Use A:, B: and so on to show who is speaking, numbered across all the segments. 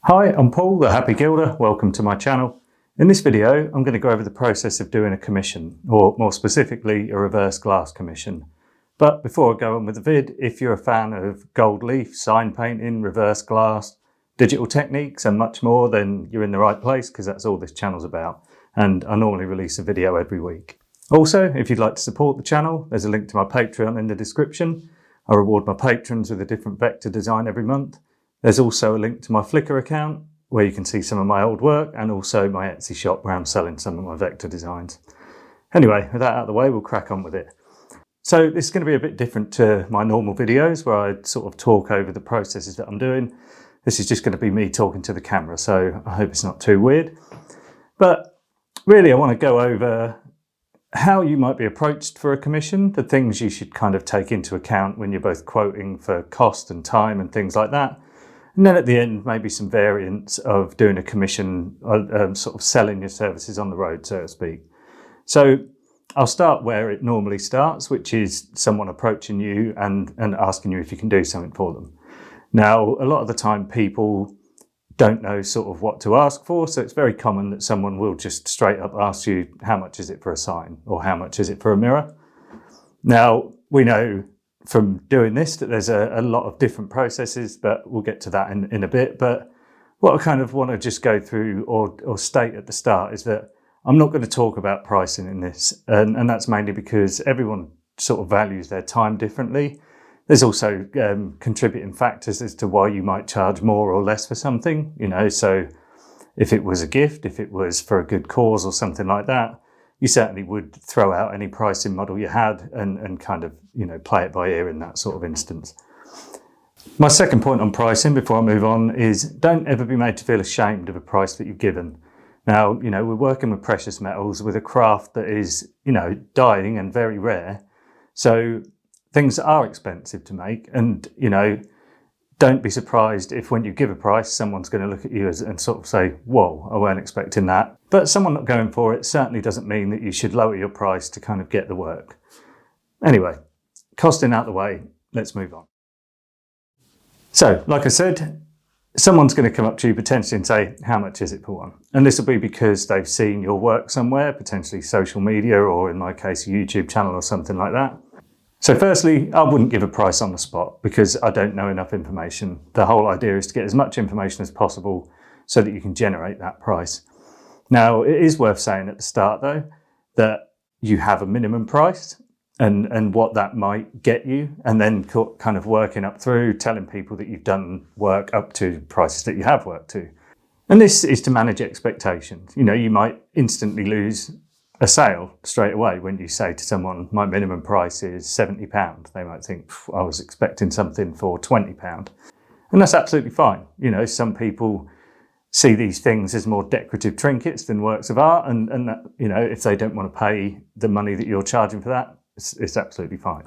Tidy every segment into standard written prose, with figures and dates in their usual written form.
A: Hi, I'm Paul, the Happy Gilder. Welcome to my channel. In this video, I'm going to go over the process of doing a commission, or more specifically, a reverse glass commission. But before I go on with the vid, if you're a fan of gold leaf, sign painting, reverse glass, digital techniques and much more, then you're in the right place because that's all this channel's about. And I normally release a video every week. Also, if you'd like to support the channel, there's a link to my Patreon in the description. I reward my patrons with a different vector design every month. There's also a link to my Flickr account where you can see some of my old work, and also my Etsy shop where I'm selling some of my vector designs. Anyway, with that out of the way, we'll crack on with it. So this is going to be a bit different to my normal videos where I sort of talk over the processes that I'm doing. This is just going to be me talking to the camera, so I hope it's not too weird. But really I want to go over how you might be approached for a commission, the things you should kind of take into account when you're both quoting for cost and time and things like that. And then at the end, maybe some variants of doing a commission, sort of selling your services on the road, so to speak. So I'll start where it normally starts, which is someone approaching you and asking you if you can do something for them. Now, a lot of the time people don't know sort of what to ask for, so it's very common that someone will just straight up ask you, how much is it for a sign, or how much is it for a mirror? Now, we know from doing this that there's a lot of different processes, but we'll get to that in a bit. But what I kind of want to just go through or state at the start is that I'm not going to talk about pricing in this, and that's mainly because everyone sort of values their time differently. There's also contributing factors as to why you might charge more or less for something, you know, so if it was a gift, if it was for a good cause or something like that, you certainly would throw out any pricing model you had and kind of, you know, play it by ear in that sort of instance. My second point on pricing before I move on is don't ever be made to feel ashamed of a price that you've given. Now, you know, we're working with precious metals with a craft that is, you know, dying and very rare. So things are expensive to make, and, you know, don't be surprised if when you give a price, someone's going to look at you and sort of say, whoa, I weren't expecting that. But someone not going for it certainly doesn't mean that you should lower your price to kind of get the work. Anyway, costing out the way, let's move on. So, like I said, someone's going to come up to you potentially and say, how much is it for one? And this will be because they've seen your work somewhere, potentially social media, or in my case, a YouTube channel or something like that. So firstly, I wouldn't give a price on the spot because I don't know enough information. The whole idea is to get as much information as possible so that you can generate that price. Now, it is worth saying at the start though, that you have a minimum price and what that might get you, and then kind of working up through, telling people that you've done work up to prices that you have worked to. And this is to manage expectations. You know, you might instantly lose a sale straight away when you say to someone, my minimum price is £70. They might think, I was expecting something for £20. And that's absolutely fine. You know, some people see these things as more decorative trinkets than works of art. And that, you know, if they don't want to pay the money that you're charging for that, it's absolutely fine.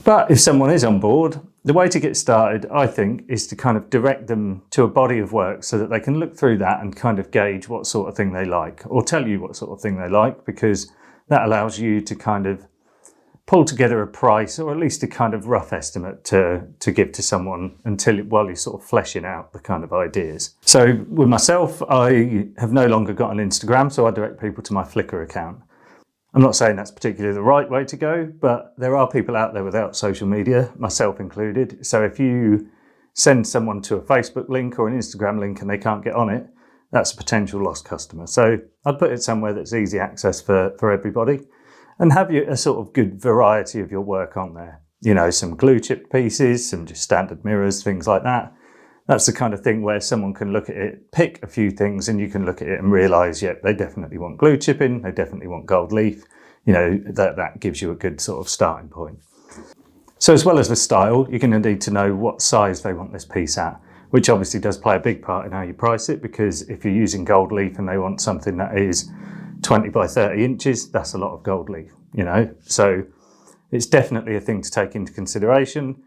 A: But if someone is on board, the way to get started, I think, is to kind of direct them to a body of work so that they can look through that and kind of gauge what sort of thing they like, or tell you what sort of thing they like, because that allows you to kind of pull together a price, or at least a kind of rough estimate to give to someone while you're sort of fleshing out the kind of ideas. So with myself, I have no longer got an Instagram, so I direct people to my Flickr account. I'm not saying that's particularly the right way to go, but there are people out there without social media, myself included. So if you send someone to a Facebook link or an Instagram link and they can't get on it, that's a potential lost customer. So I'd put it somewhere that's easy access for everybody, and have a sort of good variety of your work on there. You know, some glue chip pieces, some just standard mirrors, things like that. That's the kind of thing where someone can look at it, pick a few things, and you can look at it and realise, yeah, they definitely want glue chipping, they definitely want gold leaf. You know, that gives you a good sort of starting point. So as well as the style, you're going to need to know what size they want this piece at, which obviously does play a big part in how you price it, because if you're using gold leaf and they want something that is 20 by 30 inches, that's a lot of gold leaf, you know. So it's definitely a thing to take into consideration.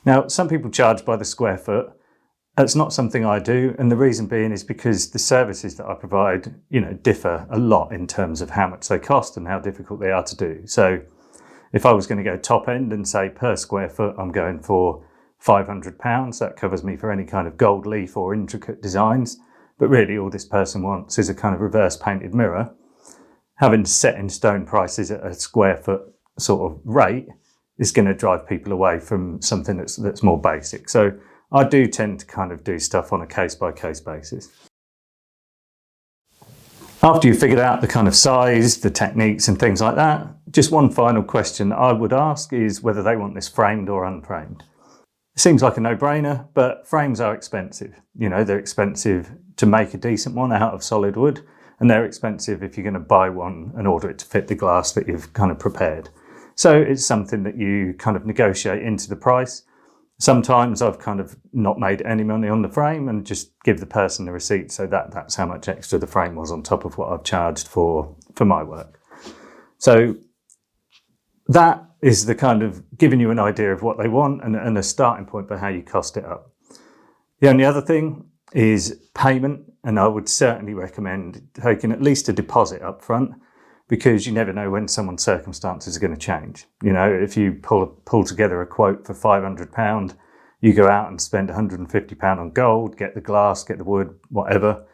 A: Now, some people charge by the square foot. That's not something I do, and the reason being is because the services that I provide, you know, differ a lot in terms of how much they cost and how difficult they are to do. So if I was going to go top end and say per square foot, I'm going for £500. That covers me for any kind of gold leaf or intricate designs. But really all this person wants is a kind of reverse painted mirror. Having set in stone prices at a square foot sort of rate is going to drive people away from something that's more basic. So I do tend to kind of do stuff on a case by case basis. After you've figured out the kind of size, the techniques and things like that, just one final question I would ask is whether they want this framed or unframed. It seems like a no-brainer, but frames are expensive. You know, they're expensive to make a decent one out of solid wood, and they're expensive if you're going to buy one and order it to fit the glass that you've kind of prepared. So it's something that you kind of negotiate into the price. Sometimes I've kind of not made any money on the frame and just give the person the receipt, so that's how much extra the frame was on top of what I've charged for my work. So that is the kind of giving you an idea of what they want and a starting point for how you cost it up. The only other thing is payment, and I would certainly recommend taking at least a deposit up front, because you never know when someone's circumstances are going to change. You know, if you pull together a quote for £500, you go out and spend £150 on gold, get the glass, get the wood, whatever,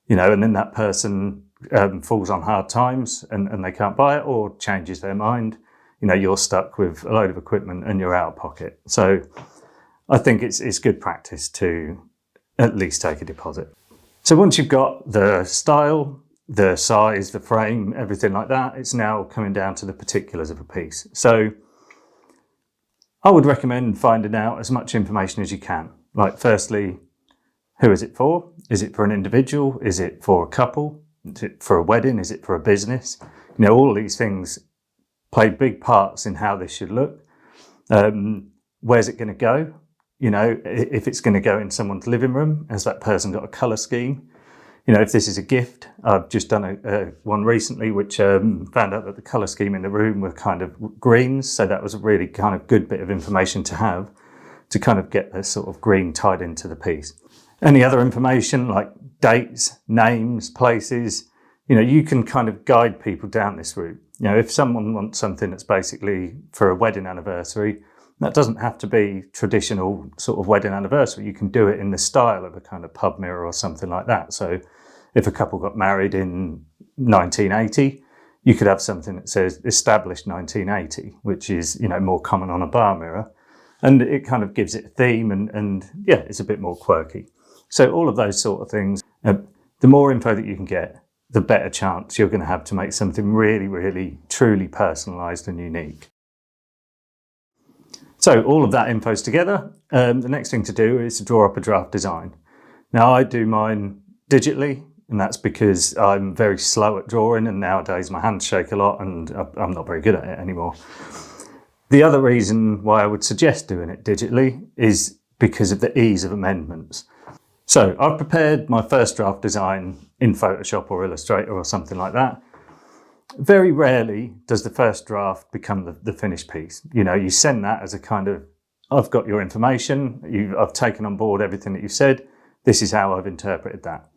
A: you know, and then that person falls on hard times and they can't buy it or changes their mind. You know, you're stuck with a load of equipment and you're out of pocket. So I think it's good practice to at least take a deposit. So once you've got the style, the size, the frame, everything like that, it's now coming down to the particulars of a piece. So I would recommend finding out as much information as you can. Like, firstly, who is it for? Is it for an individual? Is it for a couple? Is it for a wedding? Is it for a business? You know, all these things play big parts in how this should look. Where's it going to go? You know, if it's going to go in someone's living room, has that person got a colour scheme? You know, if this is a gift, I've just done one recently which found out that the colour scheme in the room were kind of greens. So that was a really kind of good bit of information to have to kind of get the sort of green tied into the piece. Any other information like dates, names, places, you know, you can kind of guide people down this route. You know, if someone wants something that's basically for a wedding anniversary, that doesn't have to be traditional sort of wedding anniversary. You can do it in the style of a kind of pub mirror or something like that. So if a couple got married in 1980, you could have something that says established 1980, which is, you know, more common on a bar mirror. And it kind of gives it a theme and yeah, it's a bit more quirky. So all of those sort of things, the more info that you can get, the better chance you're going to have to make something really, really, truly personalised and unique. So all of that info's together. The next thing to do is to draw up a draft design. Now I do mine digitally, and that's because I'm very slow at drawing, and nowadays my hands shake a lot and I'm not very good at it anymore. The other reason why I would suggest doing it digitally is because of the ease of amendments. So I've prepared my first draft design in Photoshop or Illustrator or something like that. Very rarely does the first draft become the finished piece. You know, you send that as a kind of, I've got your information, I've taken on board everything that you've said, this is how I've interpreted that.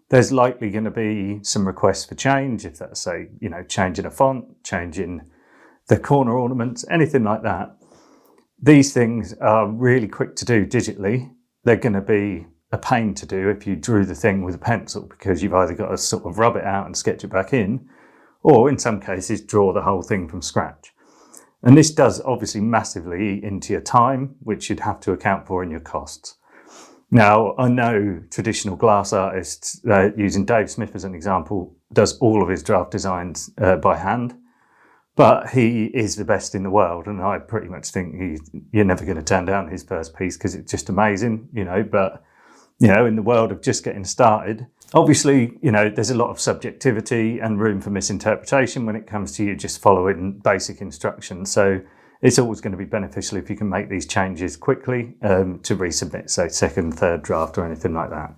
A: There's likely going to be some requests for change, if that's, say, you know, changing a font, changing the corner ornaments, anything like that. These things are really quick to do digitally. They're going to be a pain to do if you drew the thing with a pencil, because you've either got to sort of rub it out and sketch it back in, or in some cases draw the whole thing from scratch. And this does obviously massively eat into your time, which you'd have to account for in your costs. Now, I know traditional glass artists, using Dave Smith as an example, does all of his draft designs by hand, but he is the best in the world, and I pretty much think you're never going to turn down his first piece because it's just amazing, you know. But, you know, in the world of just getting started, obviously, you know, there's a lot of subjectivity and room for misinterpretation when it comes to you just following basic instructions. So it's always going to be beneficial if you can make these changes quickly to resubmit, say, second, third draft or anything like that.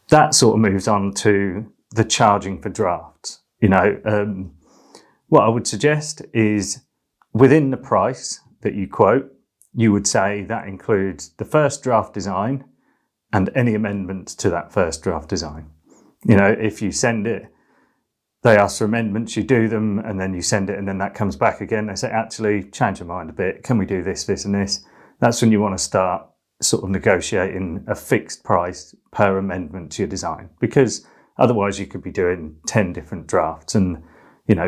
A: That sort of moves on to the charging for drafts. You know, what I would suggest is within the price that you quote, you would say that includes the first draft design and any amendments to that first draft design. You know, if you send it, they ask for amendments, you do them, and then you send it, and then that comes back again. They say, actually, change your mind a bit. Can we do this, this, and this? that's when you want to start sort of negotiating a fixed price per amendment to your design, because otherwise you could be doing 10 different drafts, and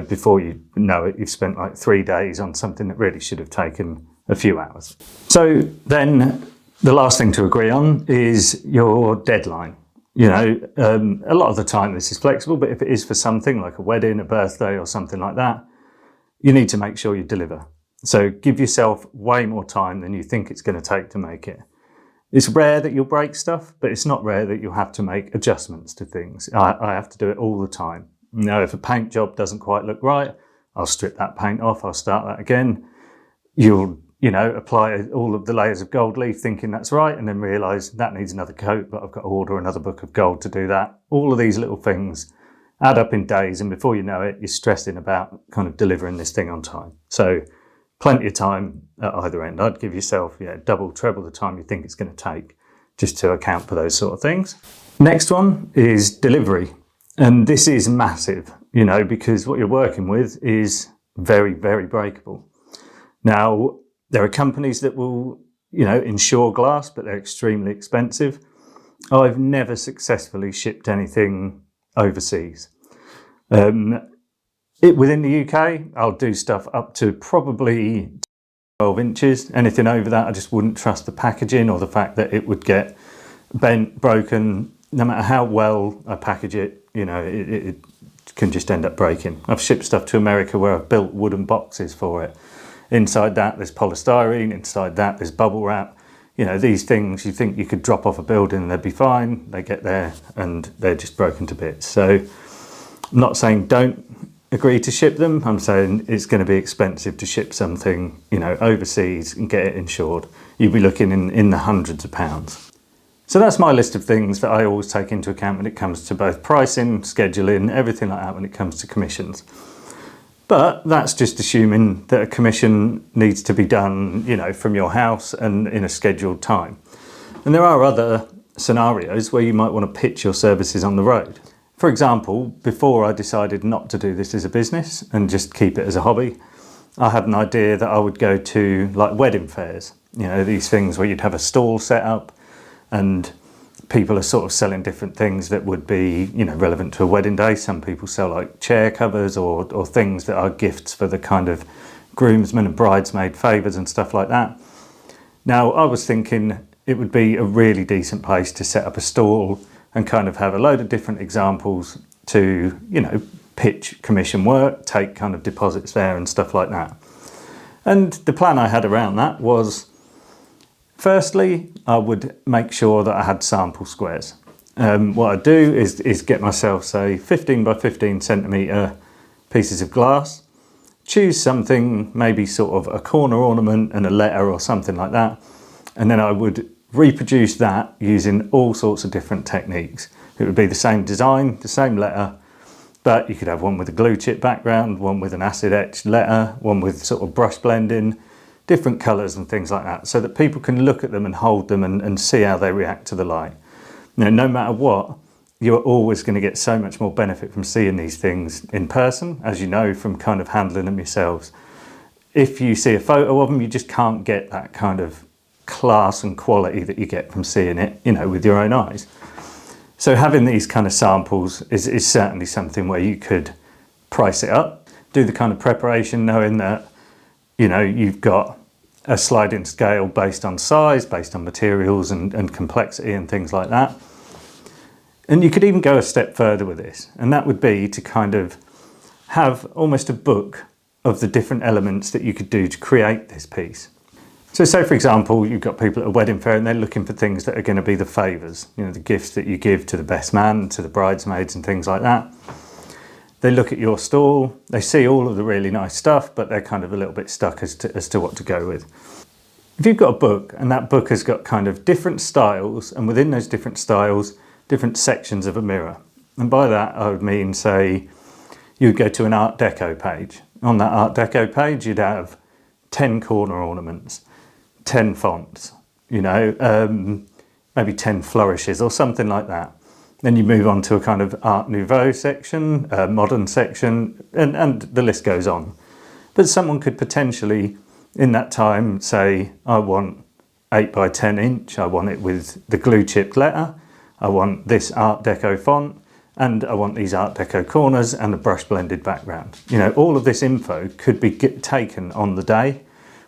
A: before you know it, you've spent like 3 days on something that really should have taken a few hours. So then the last thing to agree on is your deadline. A lot of the time this is flexible, but if it is for something like a wedding, a birthday or something like that, you need to make sure you deliver. So give yourself way more time than you think it's going to take to make it. It's rare that you'll break stuff, but it's not rare that you'll have to make adjustments to things. I have to do it all the time. If a paint job doesn't quite look right, I'll strip that paint off, I'll start that again. You'll apply all of the layers of gold leaf thinking that's right, and then realise that needs another coat, but I've got to order another book of gold to do that. All of these little things add up in days, and before you know it, you're stressing about kind of delivering this thing on time. So plenty of time at either end. I'd give yourself double, treble the time you think it's going to take, just to account for those sort of things. Next one is delivery. And this is massive, because what you're working with is very, very breakable. Now, there are companies that will, insure glass, but they're extremely expensive. I've never successfully shipped anything overseas. Within the UK, I'll do stuff up to probably 12 inches. Anything over that, I just wouldn't trust the packaging or the fact that it would get bent, broken. No matter how well I package it, it can just end up breaking. I've shipped stuff to America where I've built wooden boxes for it. Inside that, there's polystyrene. Inside that, there's bubble wrap. These things you think you could drop off a building and they'd be fine. They get there and they're just broken to bits. So I'm not saying don't agree to ship them. I'm saying it's going to be expensive to ship something, overseas and get it insured. You'll be looking in the hundreds of pounds. So that's my list of things that I always take into account when it comes to both pricing, scheduling, everything like that when it comes to commissions. But that's just assuming that a commission needs to be done, from your house and in a scheduled time. And there are other scenarios where you might want to pitch your services on the road. For example, before I decided not to do this as a business and just keep it as a hobby, I had an idea that I would go to like wedding fairs, these things where you'd have a stall set up and people are sort of selling different things that would be, relevant to a wedding day. Some people sell like chair covers or things that are gifts for the kind of groomsmen and bridesmaid favours and stuff like that. Now, I was thinking it would be a really decent place to set up a stall and kind of have a load of different examples to, pitch commission work, take kind of deposits there and stuff like that. And the plan I had around that was, firstly, I would make sure that I had sample squares. What I'd do is get myself, say, 15 by 15 centimetre pieces of glass, choose something, maybe sort of a corner ornament and a letter or something like that, and then I would reproduce that using all sorts of different techniques. It would be the same design, the same letter, but you could have one with a glue chip background, one with an acid etched letter, one with sort of brush blending, different colours and things like that, so that people can look at them and hold them and see how they react to the light. No matter what, you're always going to get so much more benefit from seeing these things in person, as you know from kind of handling them yourselves. If you see a photo of them, you just can't get that kind of class and quality that you get from seeing it, with your own eyes. So having these kind of samples is certainly something where you could price it up, do the kind of preparation knowing that, you've got a sliding scale based on size, based on materials and complexity and things like that. And you could even go a step further with this, and that would be to kind of have almost a book of the different elements that you could do to create this piece. So say, for example, you've got people at a wedding fair and they're looking for things that are going to be the favours, the gifts that you give to the best man, to the bridesmaids and things like that. They look at your stall, they see all of the really nice stuff, but they're kind of a little bit stuck as to what to go with. If you've got a book and that book has got kind of different styles, and within those different styles, different sections of a mirror. And by that, I would mean, say, you'd go to an Art Deco page. On that Art Deco page, you'd have 10 corner ornaments, 10 fonts, maybe 10 flourishes or something like that. Then you move on to a kind of Art Nouveau section, a modern section, and the list goes on. But someone could potentially, in that time, say, I want 8 by 10 inch, I want it with the glue chipped letter, I want this Art Deco font, and I want these Art Deco corners and a brush blended background. You know, all of this info could be taken on the day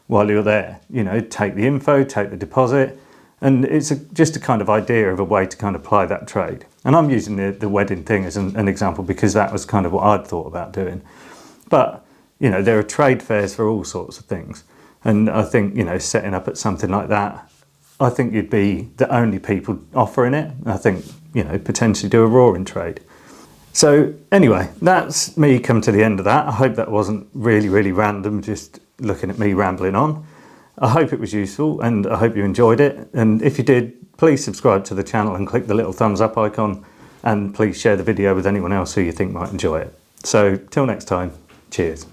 A: while you're there. You know, take the info, take the deposit, and it's just a kind of idea of a way to kind of apply that trade. And I'm using the wedding thing as an example because that was kind of what I'd thought about doing. But, you know, there are trade fairs for all sorts of things. And I think, you know, setting up at something like that, I think you'd be the only people offering it. I think, you know, potentially do a roaring trade. So anyway, that's me come to the end of that. I hope that wasn't really, really random, just looking at me rambling on. I hope it was useful and I hope you enjoyed it. And if you did, please subscribe to the channel and click the little thumbs up icon. And please share the video with anyone else who you think might enjoy it. So till next time, cheers.